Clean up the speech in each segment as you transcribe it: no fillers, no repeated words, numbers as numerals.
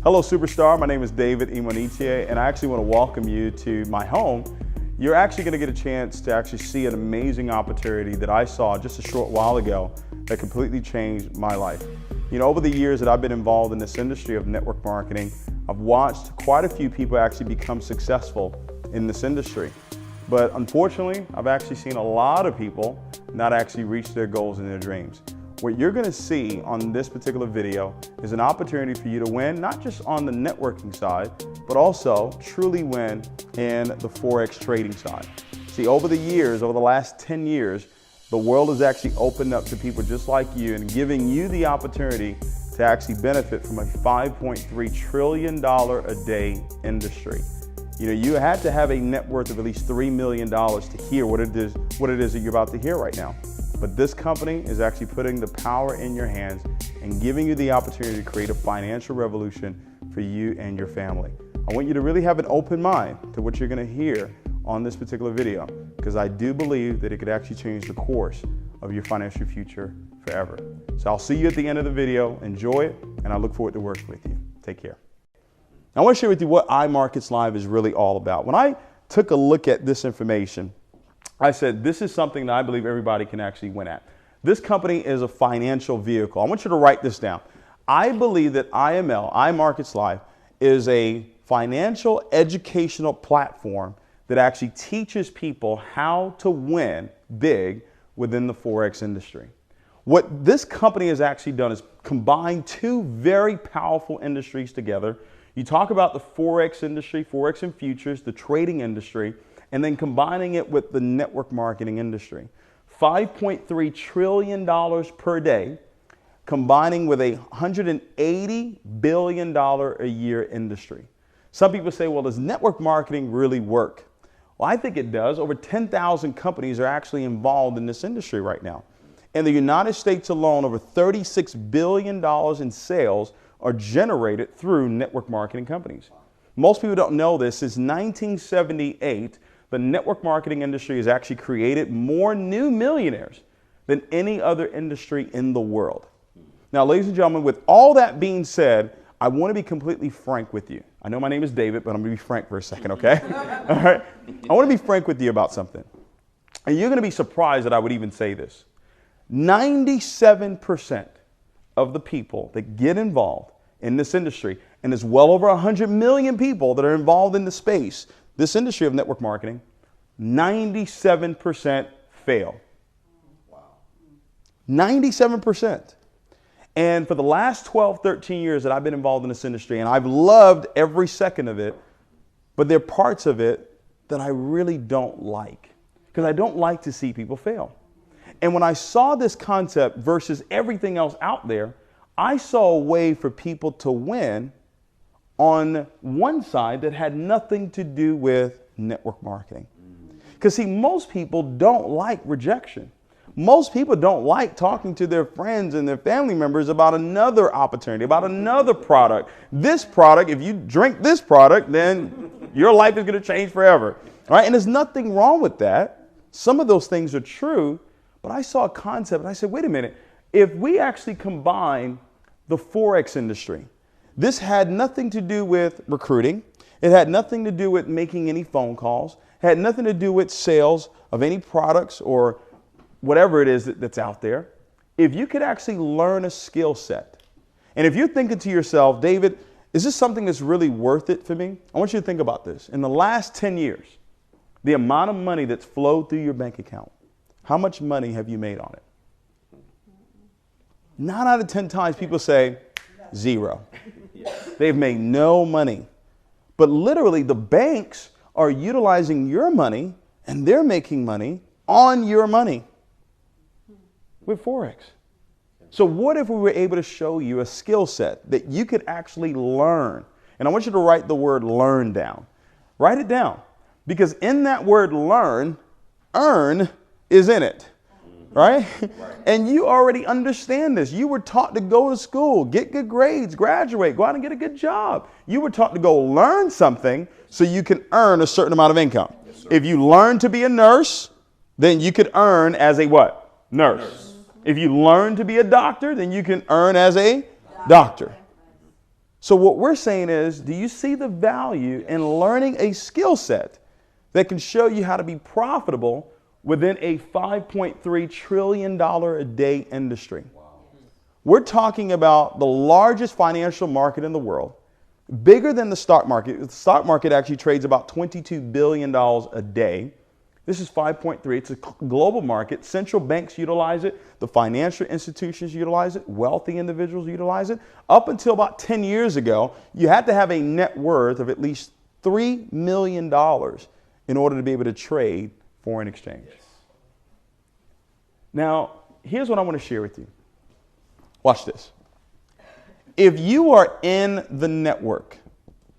Hello Superstar, my name is David Imonite, and I actually want to welcome you to my home. You're actually going to get a chance to actually see an amazing opportunity that I saw just a short while ago that completely changed my life. You know, over the years that I've been involved in this industry of network marketing, I've watched quite a few people actually become successful in this industry. But unfortunately, I've actually seen a lot of people not actually reach their goals and their dreams. What you're going to see on this particular video is an opportunity for you to win, not just on the networking side, but also truly win in the Forex trading side. See, over the years, over the last 10 years, the world has actually opened up to people just like you and giving you the opportunity to actually benefit from a $5.3 trillion a day industry. You know, you had to have a net worth of at least $3 million to hear what it is that you're about to hear right now. But this company is actually putting the power in your hands and giving you the opportunity to create a financial revolution for you and your family. I want you to really have an open mind to what you're going to hear on this particular video, because I do believe that it could actually change the course of your financial future forever. So I'll see you at the end of the video. Enjoy it, and I look forward to working with you. Take care. I want to share with you what iMarketslive is really all about. When I took a look at this information, I said, this is something that I believe everybody can actually win at. This company is a financial vehicle. I want you to write this down. I believe that IML, iMarketslive, is a financial educational platform that actually teaches people how to win big within the Forex industry. What this company has actually done is combine two very powerful industries together. You talk about the Forex industry, Forex and futures, the trading industry, and then combining it with the network marketing industry. $5.3 trillion per day, combining with a $180 billion a year industry. Some people say, well, does network marketing really work? Well, I think it does. Over 10,000 companies are actually involved in this industry right now. In the United States alone, over $36 billion in sales are generated through network marketing companies. Most people don't know this. Since 1978, the network marketing industry has actually created more new millionaires than any other industry in the world. Now, ladies and gentlemen, with all that being said, I want to be completely frank with you. I know my name is David, but I'm going to be frank for a second, okay? All right. I want to be frank with you about something. And you're going to be surprised that I would even say this. 97% of the people that get involved in this industry, and there's well over 100 million people that are involved in the space, this industry of network marketing, 97% fail. Wow. 97%. And for the last 12, 13 years that I've been involved in this industry, and I've loved every second of it, but there are parts of it that I really don't like, because I don't like to see people fail. And when I saw this concept versus everything else out there, I saw a way for people to win on one side that had nothing to do with network marketing. Because see, most people don't like rejection. Most people don't like talking to their friends and their family members about another opportunity, about another product. This product, if you drink this product, then your life is going to change forever. All right? And there's nothing wrong with that. Some of those things are true, but I saw a concept and I said, wait a minute, if we actually combine the Forex industry, this had nothing to do with recruiting. It had nothing to do with making any phone calls. It had nothing to do with sales of any products or whatever it is that's out there. If you could actually learn a skill set, and if you're thinking to yourself, David, is this something that's really worth it for me? I want you to think about this. In the last 10 years, the amount of money that's flowed through your bank account, how much money have you made on it? 9 out of 10 times people say zero. They've made no money. But literally the banks are utilizing your money and they're making money on your money with Forex. So what if we were able to show you a skill set that you could actually learn? And I want you to write the word learn down. Write it down, because in that word learn, earn is in it. Right? And you already understand this. You were taught to go to school, get good grades, graduate, go out and get a good job. You were taught to go learn something so you can earn a certain amount of income. Yes, if you learn to be a nurse, then you could earn as a what? Nurse. If you learn to be a doctor, then you can earn as a doctor. So what we're saying is, do you see the value in learning a skill set that can show you how to be profitable within a $5.3 trillion a day industry? Wow. We're talking about the largest financial market in the world, bigger than the stock market. The stock market actually trades about $22 billion a day. This is 5.3. It's a global market. Central banks utilize it. The financial institutions utilize it. Wealthy individuals utilize it. Up until about 10 years ago, you had to have a net worth of at least $3 million in order to be able to trade foreign exchange. Yes. Now, here's what I want to share with you. Watch this. If you are in the network,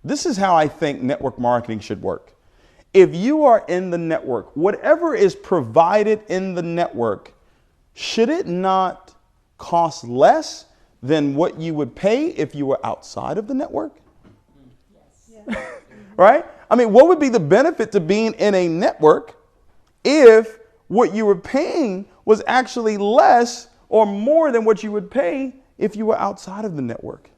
this is how I think network marketing should work. If you are in the network, whatever is provided in the network, should it not cost less than what you would pay if you were outside of the network? Yes. Right? I mean, what would be the benefit to being in a network if what you were paying was actually less or more than what you would pay if you were outside of the network?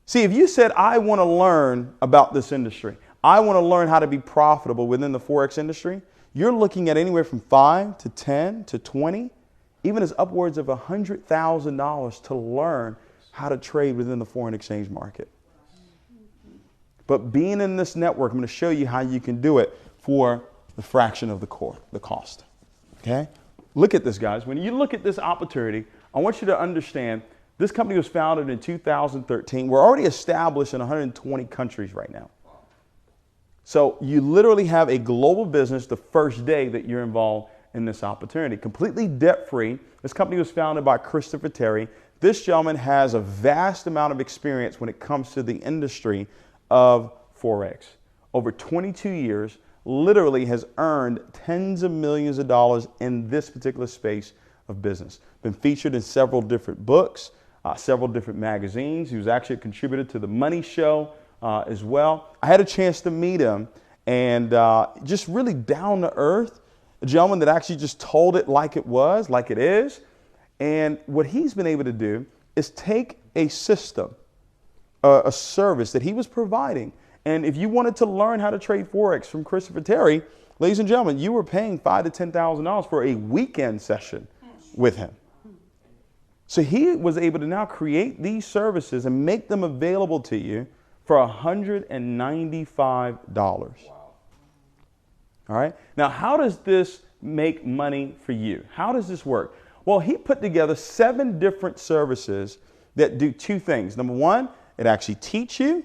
See, if you said, I want to learn about this industry, I want to learn how to be profitable within the Forex industry, you're looking at anywhere from 5 to 10 to 20, even as upwards of $100,000 to learn how to trade within the foreign exchange market. But being in this network, I'm going to show you how you can do it for the fraction of the cost. Okay? Look at this, guys. When you look at this opportunity, I want you to understand this company was founded in 2013. We're already established in 120 countries right now. So you literally have a global business the first day that you're involved in this opportunity. Completely debt-free. This company was founded by Christopher Terry. This gentleman has a vast amount of experience when it comes to the industry of Forex. Over 22 years, literally has earned tens of millions of dollars in this particular space of business. Been featured in several different books, several different magazines. He was actually a contributor to The Money Show as well. I had a chance to meet him, and just really down to earth, a gentleman that actually just told it like it was, like it is. And what he's been able to do is take a system, a service that he was providing. And if you wanted to learn how to trade Forex from Christopher Terry, ladies and gentlemen, you were paying $5,000 to $10,000 for a weekend session with him. So he was able to now create these services and make them available to you for $195. Wow. All right. Now, how does this make money for you? How does this work? Well, he put together 7 different services that do 2 things. Number 1, it actually teaches you.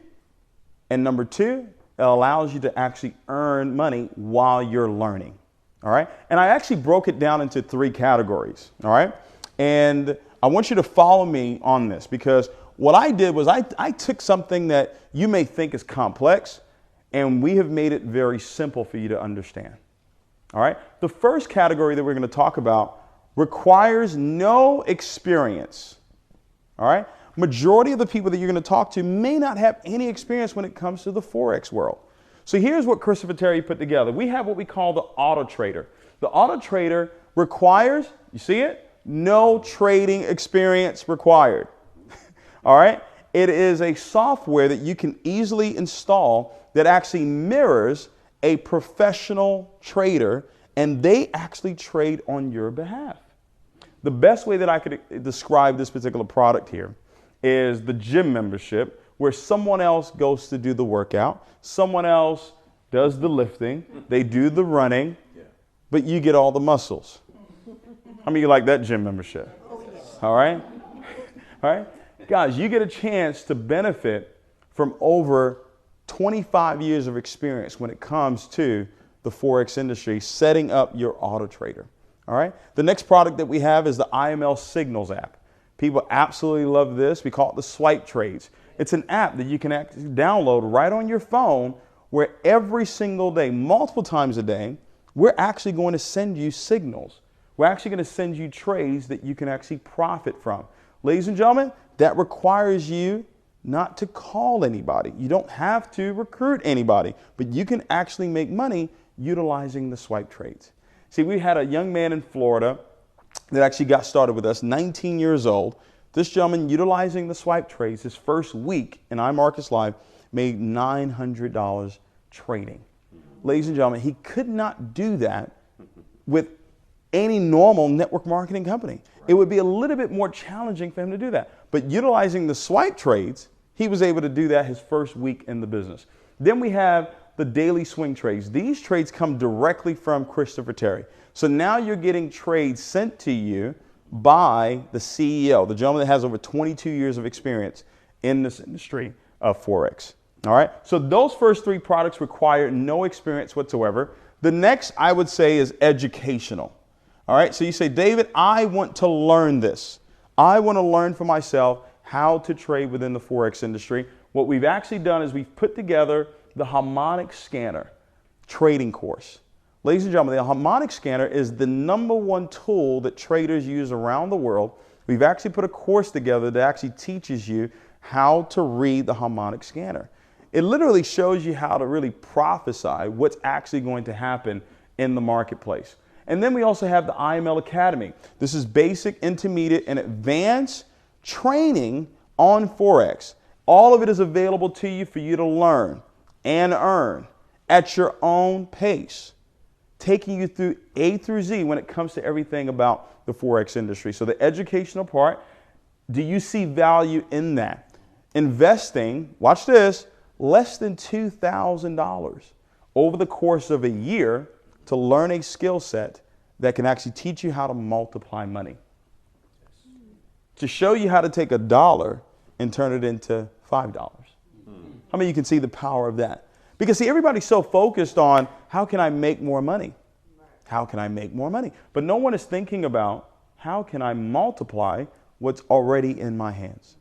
And number 2, it allows you to actually earn money while you're learning. All right. And I actually broke it down into 3 categories. All right. And I want you to follow me on this, because what I did was I took something that you may think is complex, and we have made it very simple for you to understand. All right. The first category that we're going to talk about requires no experience. All right. Majority of the people that you're going to talk to may not have any experience when it comes to the Forex world. So here's what Christopher Terry put together. We have what we call the Auto Trader. The Auto Trader requires, you see it? No trading experience required. All right. It is a software that you can easily install that actually mirrors a professional trader, and they actually trade on your behalf. The best way that I could describe this particular product here is the gym membership, where someone else goes to do the workout, someone else does the lifting, they do the running, but you get all the muscles. How many of you like that gym membership? All right? All right? Guys, you get a chance to benefit from over 25 years of experience when it comes to the Forex industry, setting up your auto trader. All right? The next product that we have is the IML Signals app. People absolutely love this. We call it the swipe trades. It's an app that you can actually download right on your phone, where every single day, multiple times a day, we're actually going to send you signals. We're actually going to send you trades that you can actually profit from. Ladies and gentlemen, that requires you not to call anybody. You don't have to recruit anybody, but you can actually make money utilizing the swipe trades. See, we had a young man in Florida that actually got started with us, 19 years old, This gentleman, utilizing the swipe trades, his first week in iMarketslive, made $900 trading. Ladies and gentlemen, he could not do that with any normal network marketing company. It would be a little bit more challenging for him to do that. But utilizing the swipe trades, he was able to do that his first week in the business. Then we have the daily swing trades. These trades come directly from Christopher Terry. So now you're getting trades sent to you by the CEO, the gentleman that has over 22 years of experience in this industry of Forex. All right. So those first three products require no experience whatsoever. The next I would say is educational. All right. So you say, David, I want to learn this. I want to learn for myself how to trade within the Forex industry. What we've actually done is we've put together the harmonic scanner trading course. Ladies and gentlemen, the harmonic scanner is the #1 tool that traders use around the world. We've actually put a course together that actually teaches you how to read the harmonic scanner. It literally shows you how to really prophesy what's actually going to happen in the marketplace. And then we also have the IML Academy. This is basic, intermediate, and advanced training on Forex. All of it is available to you for you to learn and earn at your own pace, taking you through A through Z when it comes to everything about the Forex industry. So the educational part, do you see value in that? Investing, watch this, less than $2,000 over the course of a year to learn a skill set that can actually teach you how to multiply money. To show you how to take $1 and turn it into $5. How many of you can see the power of that? Because see, everybody's so focused on how can I make more money? How can I make more money? But no one is thinking about how can I multiply what's already in my hands?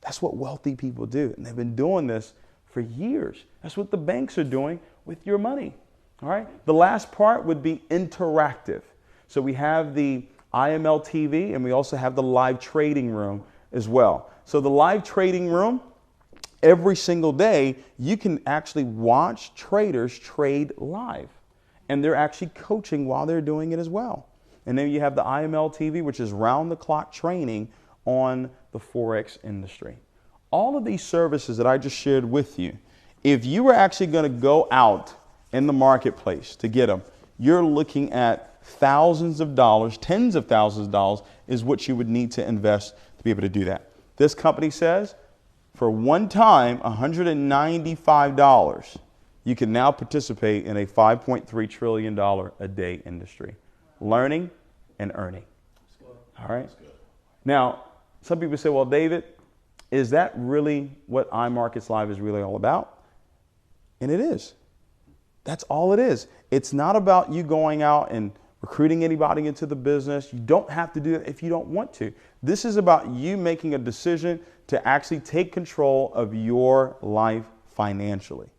That's what wealthy people do. And they've been doing this for years. That's what the banks are doing with your money. All right. The last part would be interactive. So we have the IML TV and we also have the live trading room as well. So the live trading room, every single day, you can actually watch traders trade live. And they're actually coaching while they're doing it as well. And then you have the IML TV, which is round-the-clock training on the Forex industry. All of these services that I just shared with you, if you were actually going to go out in the marketplace to get them, you're looking at thousands of dollars, tens of thousands of dollars is what you would need to invest to be able to do that. This company says for one time, $195, you can now participate in a $5.3 trillion a day industry, learning and earning. All right. Now, some people say, well, David, is that really what iMarketslive is really all about? And it is. That's all it is. It's not about you going out and recruiting anybody into the business. You don't have to do it if you don't want to. This is about you making a decision to actually take control of your life financially.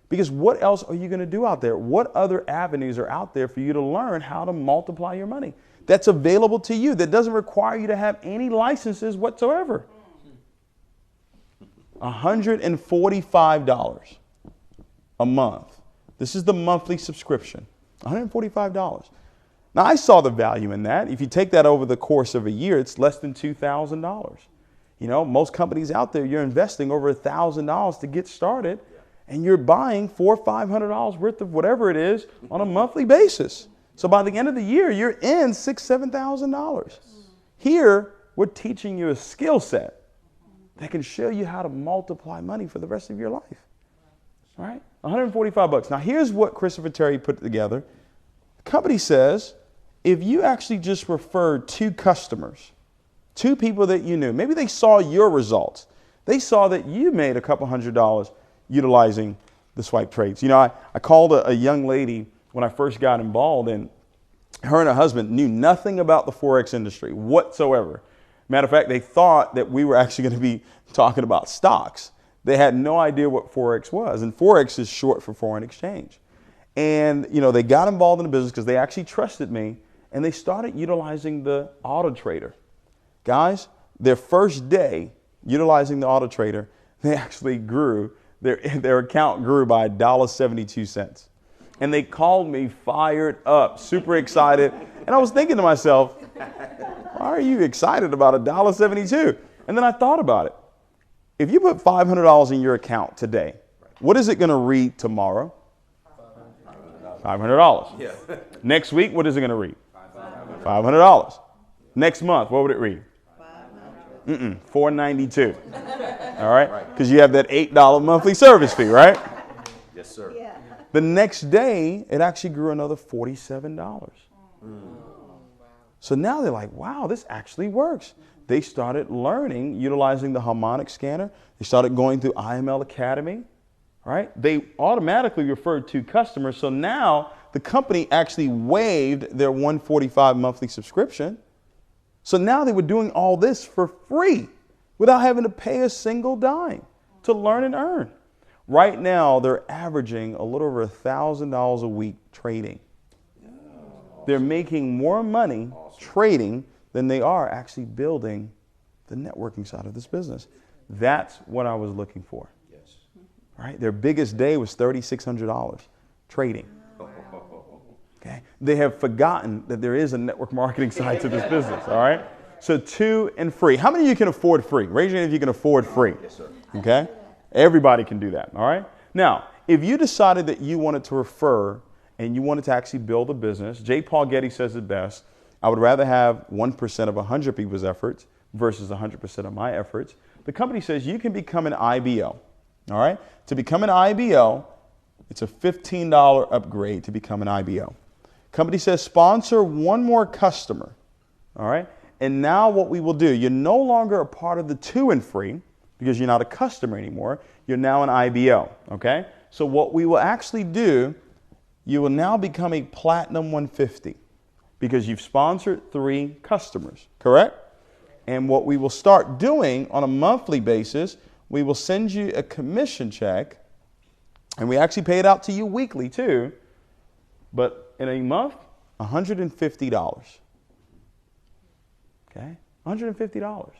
Because what else are you going to do out there? What other avenues are out there for you to learn how to multiply your money? That's available to you. That doesn't require you to have any licenses whatsoever. $145 a month. This is the monthly subscription. $145. Now, I saw the value in that. If you take that over the course of a year, it's less than $2,000. You know, most companies out there, you're investing over $1,000 to get started, and you're buying $400 or $500 worth of whatever it is on a monthly basis. So by the end of the year, you're in $6,000, $7,000. Here, we're teaching you a skill set that can show you how to multiply money for the rest of your life. All right? $145. Now, here's what Christopher Terry put together. The company says, if you actually just referred 2 customers, 2 people that you knew, maybe they saw your results. They saw that you made a couple $100 utilizing the swipe trades. You know, I called a young lady when I first got involved, and her and her husband knew nothing about the Forex industry whatsoever. Matter of fact, they thought that we were actually going to be talking about stocks. They had no idea what Forex was, and Forex is short for foreign exchange. And, you know, they got involved in the business because they actually trusted me, and they started utilizing the auto trader. Guys, their first day utilizing the auto trader, they actually grew, their account grew by $1.72. And they called me fired up, super excited. And I was thinking to myself, Why are you excited about $1.72? And then I thought about it. If you put $500 in your account today, what is it going to read tomorrow? $500. Yeah. Next week, what is it going to read? $500. Next month, what would it read? $492. All right? Because you have that $8 monthly service fee, right? Yes, sir. Yeah. The next day, it actually grew another $47. So now they're like, wow, this actually works. They started learning, utilizing the harmonic scanner. They started going through IML Academy, right? They automatically referred to customers. So now the company actually waived their $145 monthly subscription. So now they were doing all this for free without having to pay a single dime to learn and earn. Right now, they're averaging a little over $1,000 a week trading. They're making more money trading than they are actually building the networking side of this business. That's what I was looking for. Yes. Right? Their biggest day was $3,600 trading. Okay? They have forgotten that there is a network marketing side to this business. All right? So 2 and free. How many of you can afford free? Raise your hand if you can afford free. Yes, sir. Okay? Everybody can do that. All right? Now, if you decided that you wanted to refer and you wanted to actually build a business, J. Paul Getty says it best. I would rather have 1% of 100 people's efforts versus 100% of my efforts. The company says you can become an IBO. All right? To become an IBO, it's a $15 upgrade to become an IBO. Company says sponsor one more customer. All right? And now what we will do, you're no longer a part of the 2 and free because you're not a customer anymore. You're now an IBO. Okay? So what we will actually do, you will now become a Platinum 150 because you've sponsored 3 customers, correct? And what we will start doing on a monthly basis, we will send you a commission check, and we actually pay it out to you weekly too, but in a month, $150. Okay? $150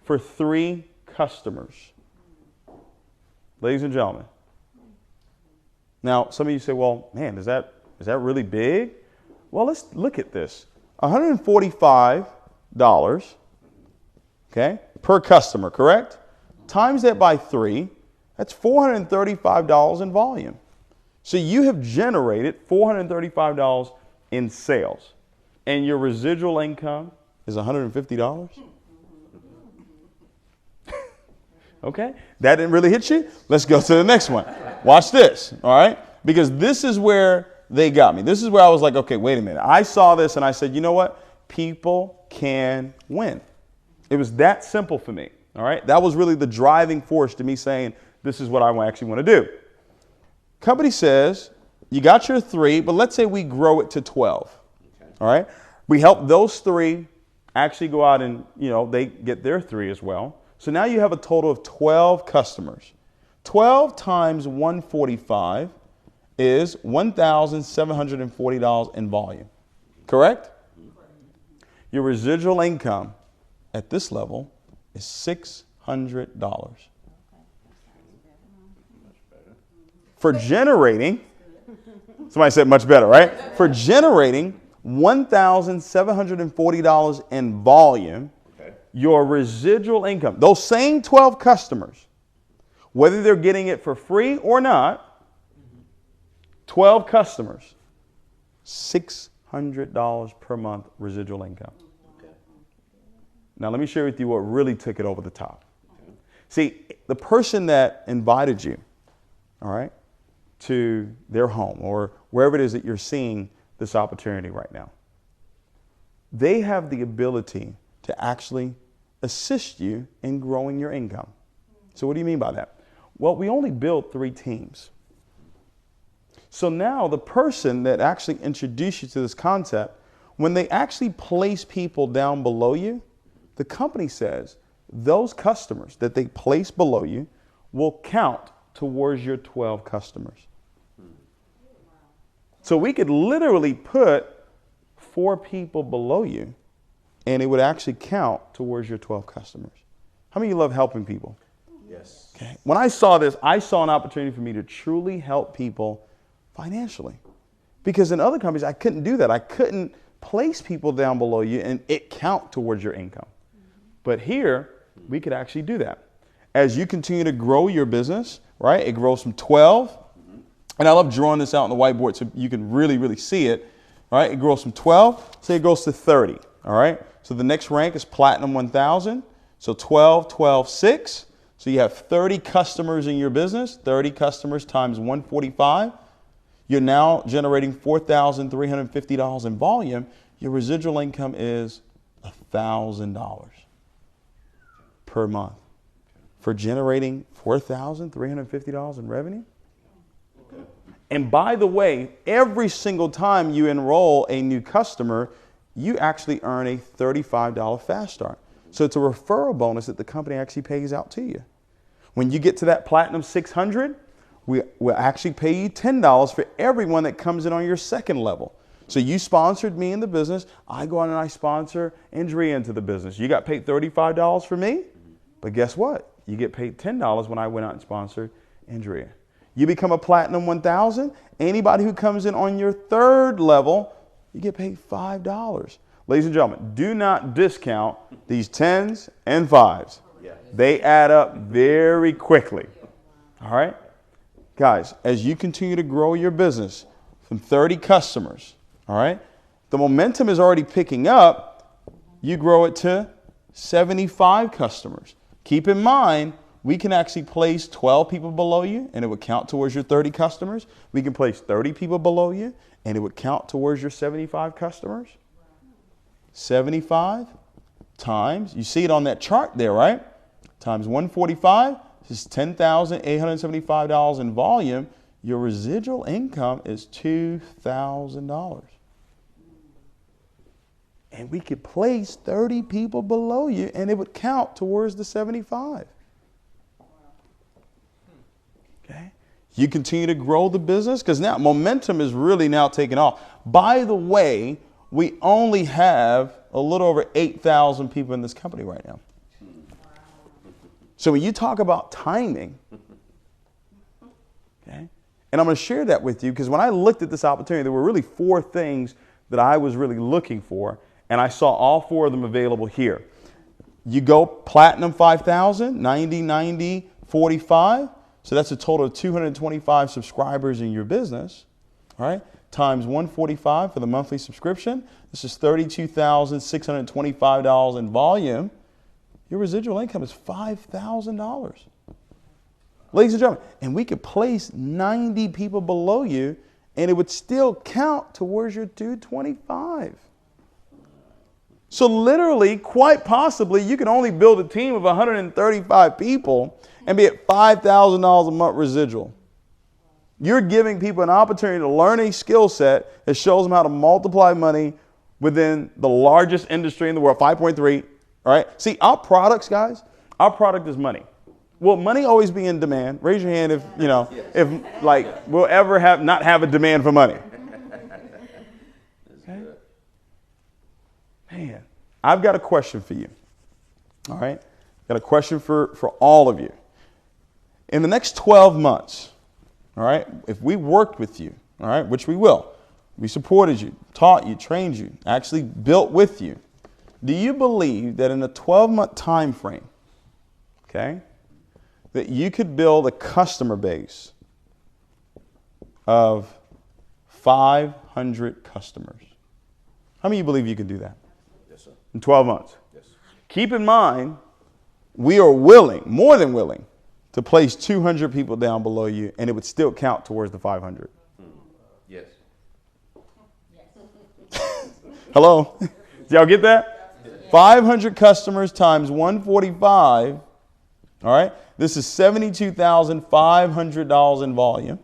for 3 customers. Ladies and gentlemen. Now, some of you say, well, man, is that really big? Well, let's look at this. $145, okay, per customer, correct? Times that by 3, that's $435 in volume. So you have generated $435 in sales, and your residual income is $150? Okay, that didn't really hit you? Let's go to the next one. Watch this, all right? Because this is where they got me. This is where I was like, okay, wait a minute. I saw this and I said, you know what? People can win. It was that simple for me, all right? That was really the driving force to me saying, this is what I actually want to do. Company says, you got your 3, but let's say we grow it to 12, all right? We help those 3 actually go out and, they get their 3 as well. So now you have a total of 12 customers. 12 times 145 is $1,740 in volume, correct? Your residual income at this level is $600. For generating, somebody said much better, right? For generating $1,740 in volume, your residual income, those same 12 customers, whether they're getting it for free or not, 12 customers, $600 per month residual income. Okay. Now, let me share with you what really took it over the top. See, the person that invited you, all right, to their home or wherever it is that you're seeing this opportunity right now, they have the ability to actually assist you in growing your income. So what do you mean by that? Well, we only build 3 teams. So now the person that actually introduced you to this concept, when they actually place people down below you, the company says those customers that they place below you will count towards your 12 customers. So we could literally put 4 people below you and it would actually count towards your 12 customers. How many of you love helping people? Yes. Okay. When I saw this, I saw an opportunity for me to truly help people financially. Because in other companies, I couldn't do that. I couldn't place people down below you and it count towards your income. But here, we could actually do that. As you continue to grow your business, right, it grows from 12. And I love drawing this out on the whiteboard so you can really, really see it. All right, it grows from 12, say it goes to 30. All right, so the next rank is Platinum 1000. So 12, 12, 6. So you have 30 customers in your business, 30 customers times 145. You're now generating $4,350 in volume. Your residual income is $1,000 per month for generating $4,350 in revenue. And by the way, every single time you enroll a new customer, you actually earn a $35 fast start. So it's a referral bonus that the company actually pays out to you. When you get to that Platinum 600, we'll actually pay you $10 for everyone that comes in on your second level. So you sponsored me in the business. I go on and I sponsor Andrea into the business. You got paid $35 for me, but guess what? You get paid $10 when I went out and sponsored Andrea. You become a Platinum 1000. Anybody who comes in on your third level, you get paid $5. Ladies and gentlemen, do not discount these 10s and 5s. They add up very quickly. All right? Guys, as you continue to grow your business from 30 customers, all right, the momentum is already picking up. You grow it to 75 customers. Keep in mind, we can actually place 12 people below you and it would count towards your 30 customers. We can place 30 people below you and it would count towards your 75 customers. 75 times, you see it on that chart there, right? Times 145, this is $10,875 in volume. Your residual income is $2,000. And we could place 30 people below you and it would count towards the 75. Okay? You continue to grow the business because now momentum is really now taking off. By the way, we only have a little over 8,000 people in this company right now. So when you talk about timing, okay, and I'm going to share that with you because when I looked at this opportunity, there were really 4 things that I was really looking for, and I saw all 4 of them available here. You go Platinum 5,000, 90, 90, 45. So that's a total of 225 subscribers in your business, all right? Times 145 for the monthly subscription. This is $32,625 in volume. Your residual income is $5,000. Ladies and gentlemen, and we could place 90 people below you and it would still count towards your 225. So literally, quite possibly, you can only build a team of 135 people and be at $5,000 a month residual. You're giving people an opportunity to learn a skill set that shows them how to multiply money within the largest industry in the world, 5.3. All right. See, our products, guys, our product is money. Will money always be in demand? Raise your hand if, you know, if like we'll ever not have a demand for money. Okay? Man, I've got a question for you. All right. Got a question for all of you. In the next 12 months, all right, if we worked with you, all right, which we will, we supported you, taught you, trained you, actually built with you. Do you believe that in a 12-month time frame, okay, that you could build a customer base of 500 customers? How many of you believe you can do that? Yes, sir. In 12 months? Yes. Keep in mind, we are willing, more than willing, to place 200 people down below you, and it would still count towards the 500. Yes. Hello? Did y'all get that? 500 customers times 145. All right. This is $72,500 in volume.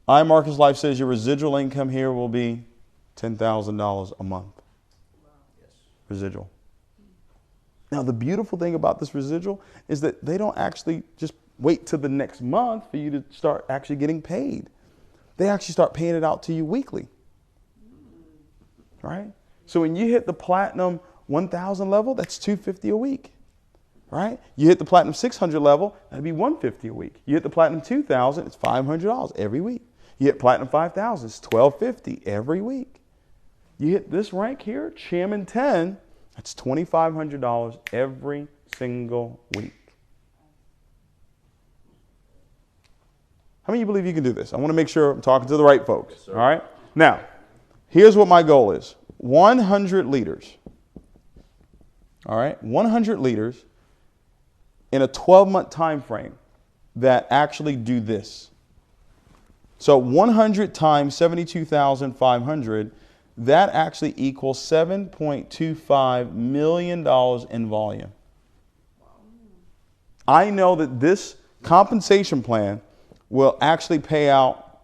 iMarketslive says your residual income here will be $10,000 a month. Yes. Residual. Now, the beautiful thing about this residual is that they don't actually just wait till the next month for you to start actually getting paid. They actually start paying it out to you weekly. Right? So when you hit the Platinum 1,000 level, that's $250 a week. Right? You hit the Platinum 600 level, that'd be $150 a week. You hit the Platinum 2,000, it's $500 every week. You hit Platinum 5,000, it's $1,250 every week. You hit this rank here, Chairman 10, that's $2,500 every single week. How many of you believe you can do this? I want to make sure I'm talking to the right folks. Yes, sir. All right? Now, here's what my goal is. 100 leaders. All right? 100 leaders in a 12-month time frame that actually do this. So 100 times 72,500, that actually equals $7.25 million in volume. I know that this compensation plan will actually pay out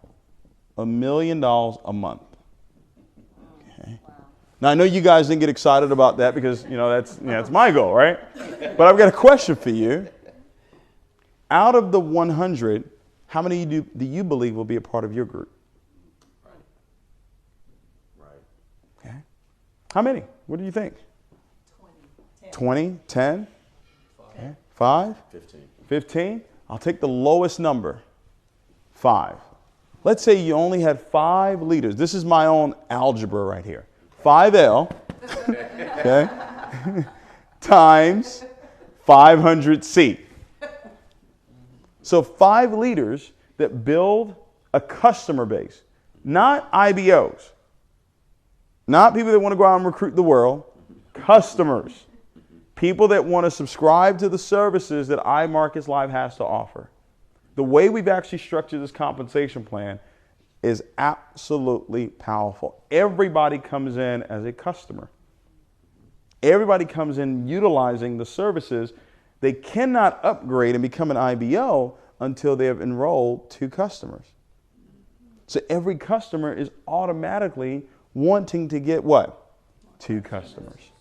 $1 million a month. Okay. Now I know you guys didn't get excited about that because that's my goal, right? But I've got a question for you. Out of the 100, how many do you believe will be a part of your group? Right. Okay. How many? What do you think? 20, 10, 5, 15. I'll take the lowest number. 5. Let's say you only had 5 leaders. This is my own algebra right here. 5L, okay, times 500C. So 5 leaders that build a customer base, not IBOs, not people that want to go out and recruit the world, customers, people that want to subscribe to the services that iMarketslive has to offer. The way we've actually structured this compensation plan is absolutely powerful. Everybody comes in as a customer. Everybody comes in utilizing the services. They cannot upgrade and become an IBO until they have enrolled 2 customers. So every customer is automatically wanting to get what? 2 customers.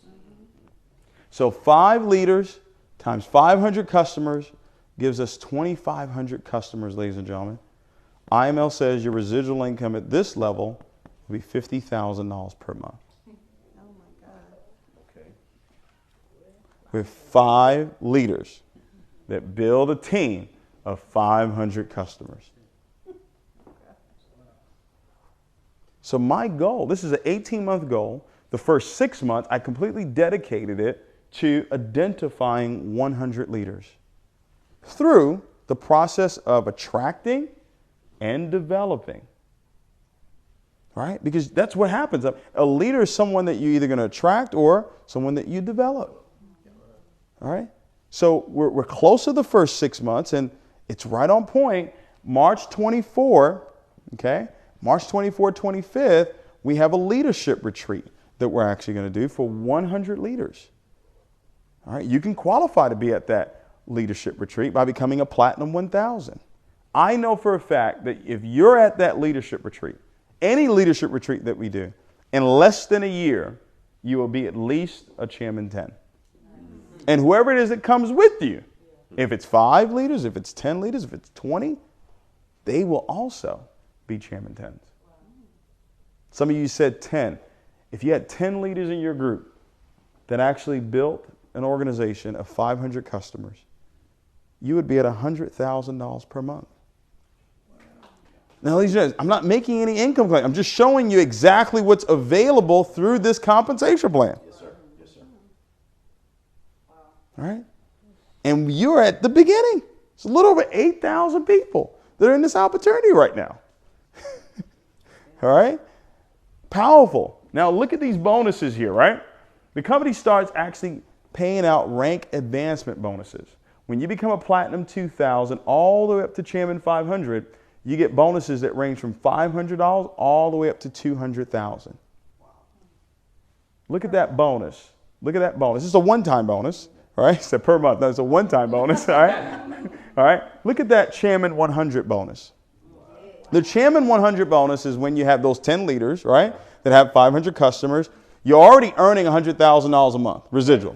So 5 leaders times 500 customers gives us 2,500 customers, ladies and gentlemen. IML says your residual income at this level will be $50,000 per month. Oh my God. Okay. With 5 leaders that build a team of 500 customers. So my goal, this is an 18-month goal. The first 6 months, I completely dedicated it to identifying 100 leaders through the process of attracting and developing. Right? Because that's what happens. A leader is someone that you're either going to attract or someone that you develop. All right? So we're close to the first 6 months, and it's right on point. March 24, okay? March 24, 25th, we have a leadership retreat that we're actually going to do for 100 leaders. All right? You can qualify to be at that leadership retreat by becoming a Platinum 1000. I know for a fact that if you're at that leadership retreat, any leadership retreat that we do, in less than a year, you will be at least a Chairman 10. And whoever it is that comes with you, if it's 5 leaders, if it's 10 leaders, if it's 20, they will also be Chairman 10s. Some of you said 10. If you had 10 leaders in your group that actually built an organization of 500 customers, you would be at $100,000 per month. Now, ladies and gentlemen, I'm not making any income claim. I'm just showing you exactly what's available through this compensation plan. Yes, sir. Yes, sir. All right? And you're at the beginning. It's a little over 8,000 people that are in this opportunity right now. All right? Powerful. Now, look at these bonuses here, right? The company starts actually paying out rank advancement bonuses. When you become a Platinum 2000 all the way up to Chairman 500, you get bonuses that range from $500 all the way up to $200,000. Look at that bonus. Look at that bonus. This is a one-time bonus, all right? It's a per month. No, it's a one-time bonus, all right? All right? Look at that Chairman 100 bonus. The Chairman 100 bonus is when you have those 10 leaders, right, that have 500 customers. You're already earning $100,000 a month, residual.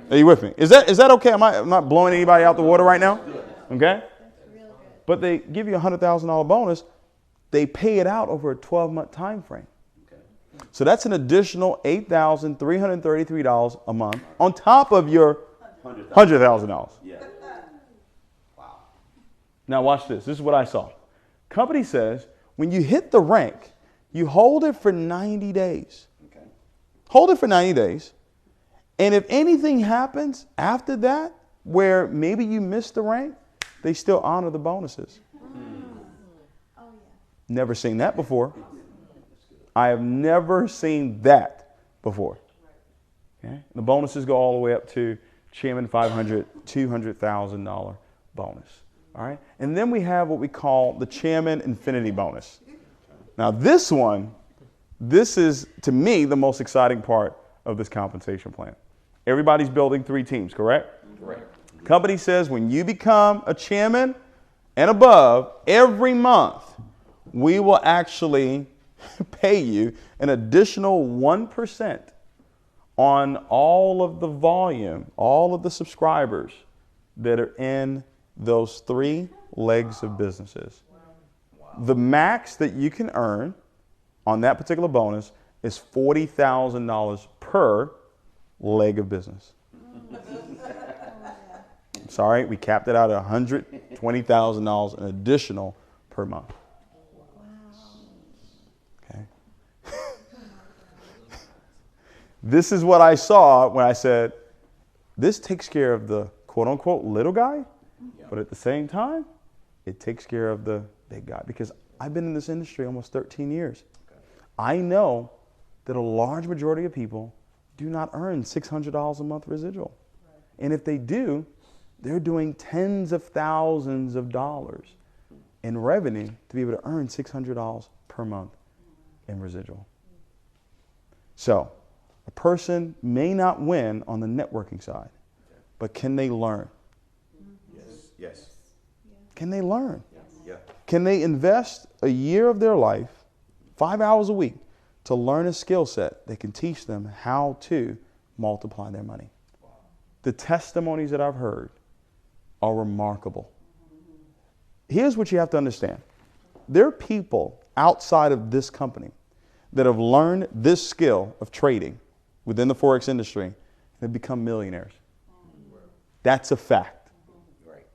Are you with me? Is that okay? I'm not blowing anybody out the water right now? Okay? But they give you a $100,000 bonus. They pay it out over a 12-month time frame. Okay. So that's an additional $8,333 a month on top of your $100,000. Yeah. Wow. Now watch this. This is what I saw. Company says when you hit the rank, you hold it for 90 days. Okay. Hold it for 90 days. And if anything happens after that, where maybe you missed the rank, they still honor the bonuses. Never seen that before. I have never seen that before. Okay? The bonuses go all the way up to Chairman $500,000, $200,000 bonus. All right? And then we have what we call the Chairman Infinity bonus. Now this is, to me, the most exciting part of this compensation plan. Everybody's building 3 teams, correct? Correct. Company says when you become a chairman and above, every month, we will actually pay you an additional 1% on all of the volume, all of the subscribers that are in those 3 legs of businesses. The max that you can earn on that particular bonus is $40,000 per leg of business. Sorry, we capped it out at $120,000 an additional per month. Okay. This is what I saw when I said, this takes care of the quote unquote little guy, but at the same time, it takes care of the big guy. Because I've been in this industry almost 13 years. I know that a large majority of people do not earn $600 a month residual. And if they do, they're doing tens of thousands of dollars in revenue to be able to earn $600 per month in residual. So a person may not win on the networking side, but can they learn? Yes. Yes. Can they learn? Yeah. Can they invest a year of their life, 5 hours a week, to learn a skill set that can teach them how to multiply their money? The testimonies that I've heard are remarkable. Here's what you have to understand. There are people outside of this company that have learned this skill of trading within the Forex industry and have become millionaires. That's a fact. Right.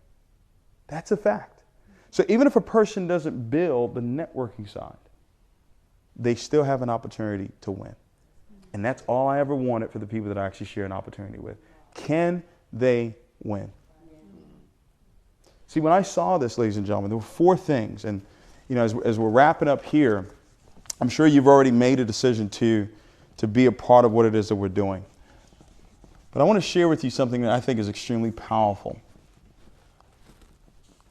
That's a fact. So even if a person doesn't build the networking side, they still have an opportunity to win. And that's all I ever wanted for the people that I actually share an opportunity with. Can they win? See, when I saw this, ladies and gentlemen, there were 4 things. And, you know, as we're wrapping up here, I'm sure you've already made a decision to be a part of what it is that we're doing. But I want to share with you something that I think is extremely powerful.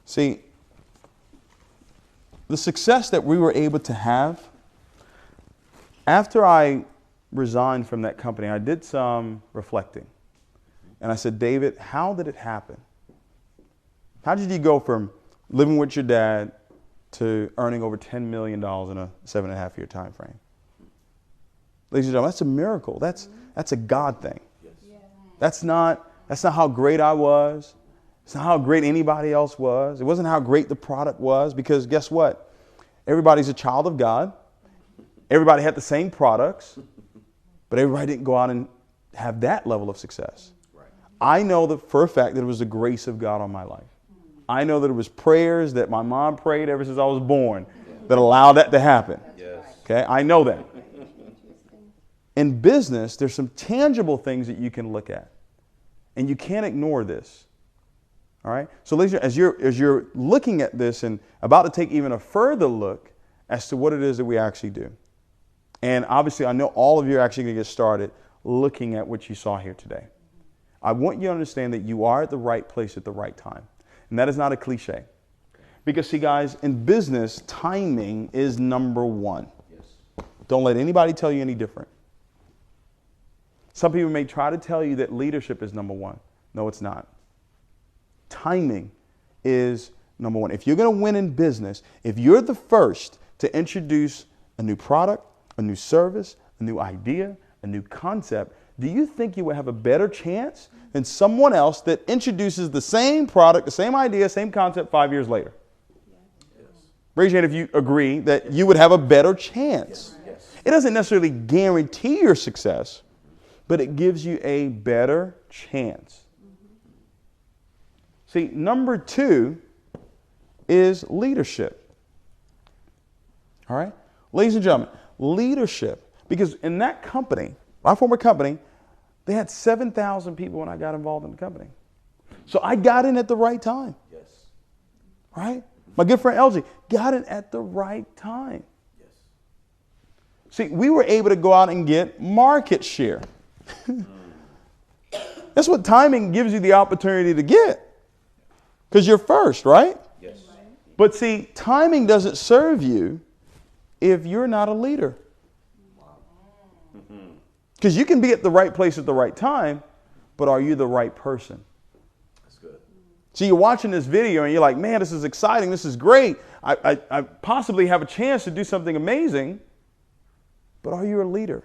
See, the success that we were able to have, after I resigned from that company, I did some reflecting. And I said, David, how did it happen? How did you go from living with your dad to earning over $10 million in a 7.5-year time frame? Ladies and gentlemen, that's a miracle. That's a God thing. That's not how great I was. It's not how great anybody else was. It wasn't how great the product was, because guess what? Everybody's a child of God. Everybody had the same products, but everybody didn't go out and have that level of success. Right. I know that for a fact that it was the grace of God on my life. I know that it was prayers that my mom prayed ever since I was born that allowed that to happen. Yes. Okay, I know that. In business, there's some tangible things that you can look at, and you can't ignore this. All right. So, ladies, as you're looking at this and about to take even a further look as to what it is that we actually do, and obviously, I know all of you are actually going to get started looking at what you saw here today. I want you to understand that you are at the right place at the right time, and that is not a cliche. Because, see, guys, in business, timing is number 1. Yes. Don't let anybody tell you any different. Some people may try to tell you that leadership is number 1. No, it's not. Timing is number 1. If you're going to win in business, if you're the first to introduce a new product, a new service, a new idea, a new concept, do you think you will have a better chance than someone else that introduces the same product, the same idea, same concept 5 years later? Yes. Raise your hand if you agree that you would have a better chance. Yes. It doesn't necessarily guarantee your success, but it gives you a better chance. See, number 2 is leadership. All right? Ladies and gentlemen, leadership. Because in that company, my former company, they had 7,000 people when I got involved in the company. So I got in at the right time. Yes. Right? My good friend LG got in at the right time. Yes. See, we were able to go out and get market share. That's what timing gives you the opportunity to get. Because you're first, right? Yes. But see, timing doesn't serve you if you're not a leader. Because you can be at the right place at the right time, but are you the right person? That's good. So you're watching this video and you're like, man, this is exciting. This is great. I possibly have a chance to do something amazing. But are you a leader?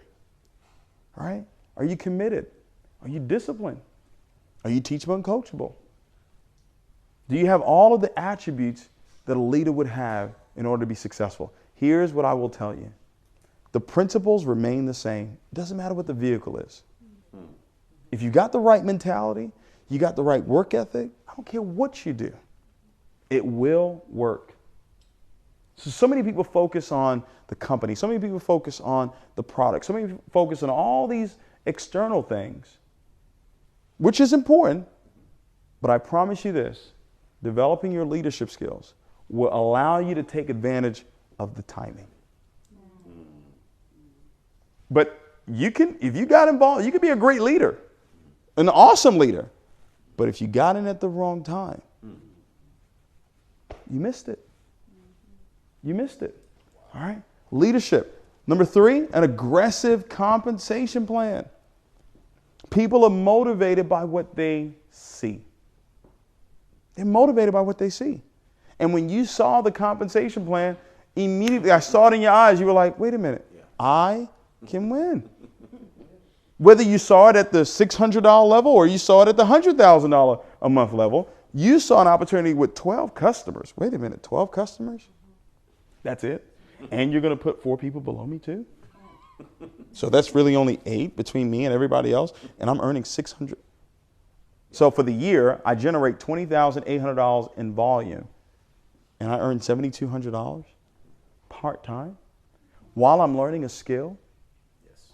Right? Are you committed? Are you disciplined? Are you teachable and coachable? Do you have all of the attributes that a leader would have in order to be successful? Here's what I will tell you. The principles remain the same. It doesn't matter what the vehicle is. If you got the right mentality, you got the right work ethic, I don't care what you do, it will work. So many people focus on the company. So many people focus on the product. So many people focus on all these external things, which is important. But I promise you this, developing your leadership skills will allow you to take advantage of the timing. But you can, if you got involved, you could be a great leader, an awesome leader. But if you got in at the wrong time, you missed it. You missed it. All right. Leadership. Number 3, an aggressive compensation plan. People are motivated by what they see. They're motivated by what they see. And when you saw the compensation plan, immediately I saw it in your eyes. You were like, wait a minute, I can win. Whether you saw it at the $600 level or you saw it at the $100,000 a month level, you saw an opportunity with 12 customers. Wait a minute, 12 customers? That's it? And you're going to put 4 people below me too? So that's really only 8 between me and everybody else, and I'm earning $600. So for the year, I generate $20,800 in volume, and I earn $7,200 part-time while I'm learning a skill.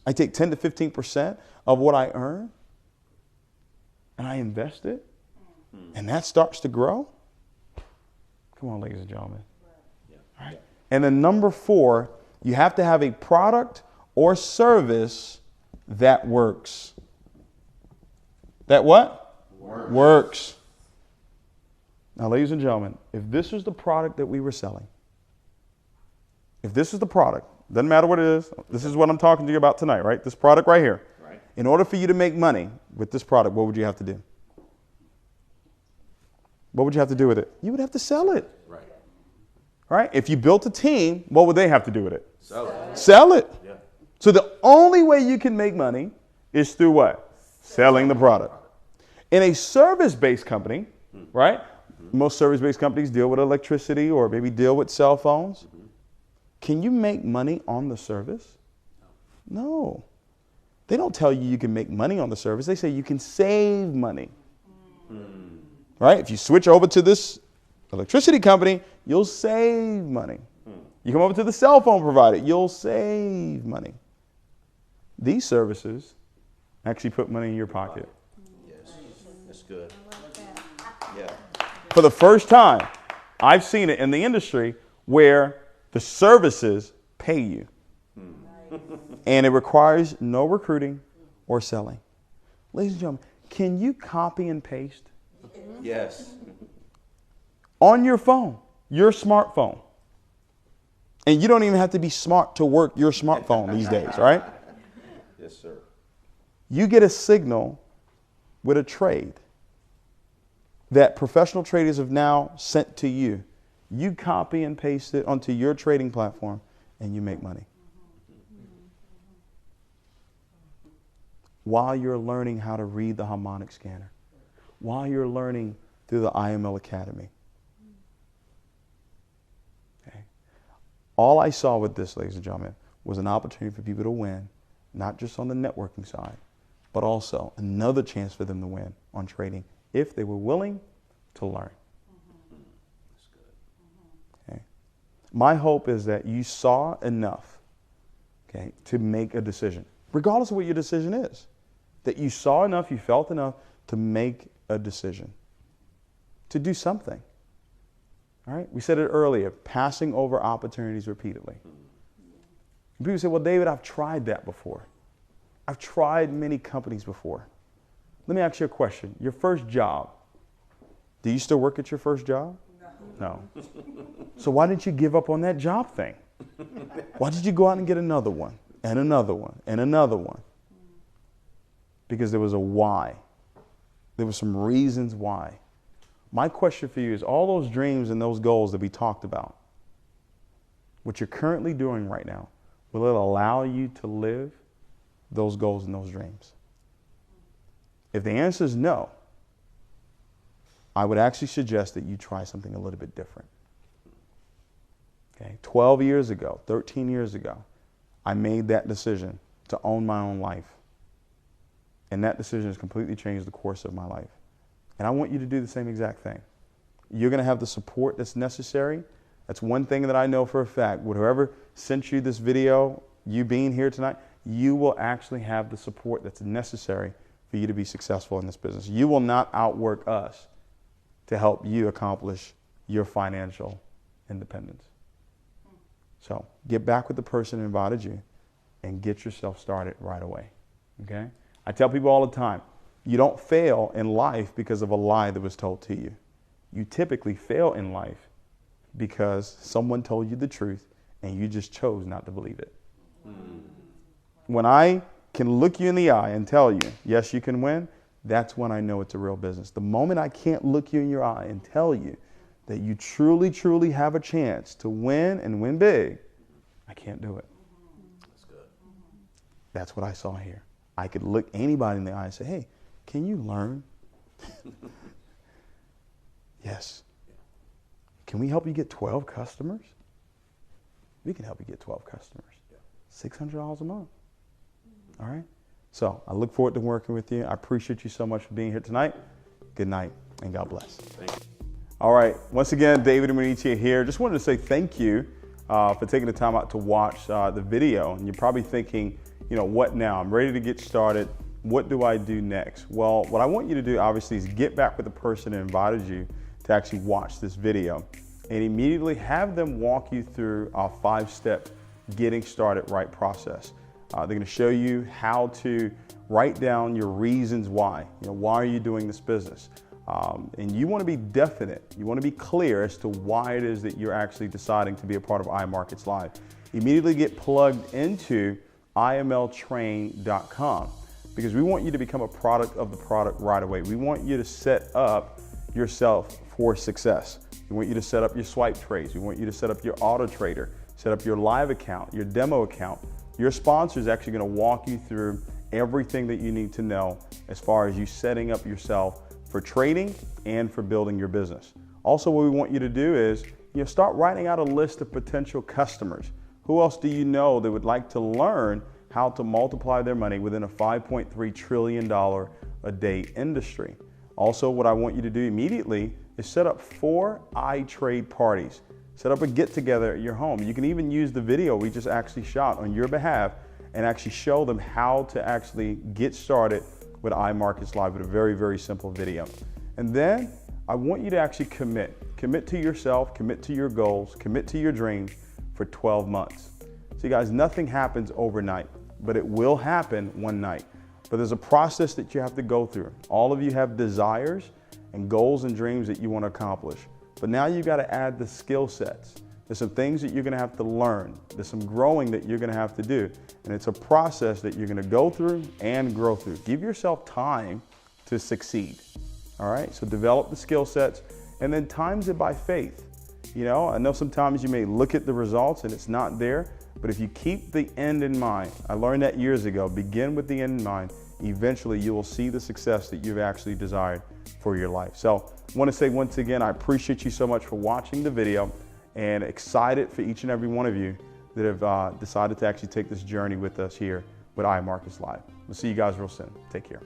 I take 10 to 15% of what I earn and I invest it, and that starts to grow. Come on, ladies and gentlemen. All right. And then number 4, you have to have a product or service that works. That what? Works. Now, ladies and gentlemen, if this was the product that we were selling, if this is the product, doesn't matter what it is. This is what I'm talking to you about tonight, right? This product right here. Right. In order for you to make money with this product, what would you have to do? What would you have to do with it? You would have to sell it. Right. Right? If you built a team, what would they have to do with it? Sell it. Sell it. Yeah. So the only way you can make money is through what? Selling the product. In a service-based company, right? Most service-based companies deal with electricity or maybe deal with cell phones. Can you make money on the service? No. They don't tell you you can make money on the service. They say you can save money. Right? If you switch over to this electricity company, you'll save money. You come over to the cell phone provider, you'll save money. These services actually put money in your pocket. Yes, that's good. Yeah. For the first time, I've seen it in the industry where the services pay you. And it requires no recruiting or selling. Ladies and gentlemen, can you copy and paste? Yes. On your phone, your smartphone. And you don't even have to be smart to work your smartphone these days, right? Yes, sir. You get a signal with a trade that professional traders have now sent to you. You copy and paste it onto your trading platform and you make money. While you're learning how to read the harmonic scanner. While you're learning through the IML Academy. Okay. All I saw with this, ladies and gentlemen, was an opportunity for people to win, not just on the networking side, but also another chance for them to win on trading if they were willing to learn. My hope is that you saw enough, okay, to make a decision. regardless of what your decision is. That you saw enough, you felt enough to make a decision, to do something. All right? We said it earlier, passing over opportunities repeatedly. And people say, well, David, I've tried that before. I've tried many companies before. Let me ask you a question. Your first job, do you still work at your first job? No. So why didn't you give up on that job thing? Why did you go out and get another one, and another one, and another one? Because there was a why. There were some reasons why. My question for you is, all those dreams and those goals that we talked about, what you're currently doing right now, will it allow you to live those goals and those dreams? If the answer is no, I would actually suggest that you try something a little bit different. Okay, 12 years ago, 13 years ago, I made that decision to own my own life. And that decision has completely changed the course of my life. And I want you to do the same exact thing. You're going to have the support that's necessary. That's one thing that I know for a fact. Whoever sent you this video, you being here tonight, you will actually have the support that's necessary for you to be successful in this business. You will not outwork us to help you accomplish your financial independence. So get back with the person who invited you and get yourself started right away. Okay? I tell people all the time, you don't fail in life because of a lie that was told to you. You typically fail in life because someone told you the truth and you just chose not to believe it. When I can look you in the eye and tell you, yes, you can win, that's when I know it's a real business. The moment I can't look you in your eye and tell you that you truly, truly have a chance to win and win big, I can't do it. That's good. That's what I saw here. I could look anybody in the eye and say, hey, can you learn? Yes. Can we help you get 12 customers? We can help you get 12 customers. $600 a month. All right? So I look forward to working with you. I appreciate you so much for being here tonight. Good night, and God bless. Thank you. All right. Once again, David Imonite here. Just wanted to say thank you for taking the time out to watch the video. And you're probably thinking, you know, what now? I'm ready to get started. What do I do next? Well, what I want you to do, obviously, is get back with the person who invited you to actually watch this video and immediately have them walk you through our 5-step getting started right process. They're going to show you how to write down your reasons why. You know, why are you doing this business? And you want to be definite. You want to be clear as to why it is that you're actually deciding to be a part of iMarketslive. Immediately get plugged into IMLtrain.com because we want you to become a product of the product right away. We want you to set up yourself for success. We want you to set up your swipe trades. We want you to set up your auto trader, set up your live account, your demo account. Your sponsor is actually going to walk you through everything that you need to know as far as you setting up yourself for trading and for building your business. Also, what we want you to do is, start writing out a list of potential customers. Who else do you know that would like to learn how to multiply their money within a $5.3 trillion a day industry? Also, what I want you to do immediately is set up 4 iTrade parties. Set up a get-together at your home. You can even use the video we just actually shot on your behalf and actually show them how to actually get started with iMarketslive with a very, very simple video. And then I want you to actually commit. Commit to yourself, commit to your goals, commit to your dreams for 12 months. See guys, nothing happens overnight, but it will happen one night. But there's a process that you have to go through. All of you have desires and goals and dreams that you want to accomplish. But now you've got to add the skill sets. There's some things that you're going to have to learn. There's some growing that you're going to have to do. And it's a process that you're going to go through and grow through. Give yourself time to succeed. All right? So develop the skill sets and then times it by faith. I know sometimes you may look at the results and it's not there, but if you keep the end in mind, I learned that years ago, begin with the end in mind, eventually you will see the success that you've actually desired for your life. So I want to say once again, I appreciate you so much for watching the video and excited for each and every one of you that have decided to actually take this journey with us here with iMarketslive. We'll see you guys real soon. Take care.